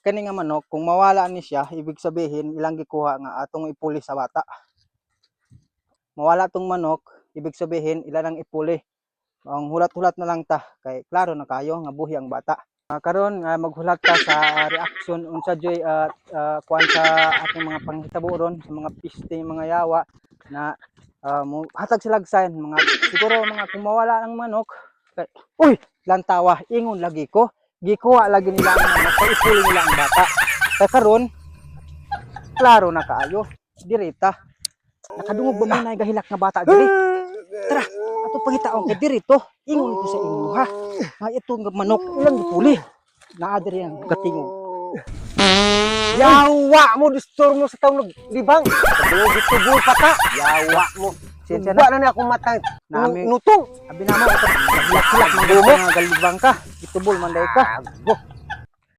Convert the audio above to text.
kani nga manok kung mawala ni siya, ibig sabihin ilang gikuha nga atong ipuli sa bata. Mawala tong manok, ibig sabihin ilan ang ipuli. Ang hulat-hulat na lang ta kay klaro na kayo nga buhi ang bata. Karon nga maghulat ta sa reaction unsa joy kuan sa atong mga panghitabo ron sa mga piste, mga yawa na hatag sila sign mga siguro mga kung mawala ang manok kay, uy lantawa ingon lagi ko gikuha lagi nila ang manok kay ipuli nila ang bata. Kay karon klaro na kaayo dirita nakadungog ba man gahilak nga bata diri. Tara, ato pangitaon kay diri to. Ingon ko sa inyo ha. Nga itong manok ilang gipuli. Naa diri ang katingog. Yawa mo distur mo sa taong libang. Tubol pa ta. Yawa mo. Sensya Ba na na ako matang Nami- nutong. abi na mo ito. Hilak-hilak man nga galibang ka. Itubol man day ka. Go.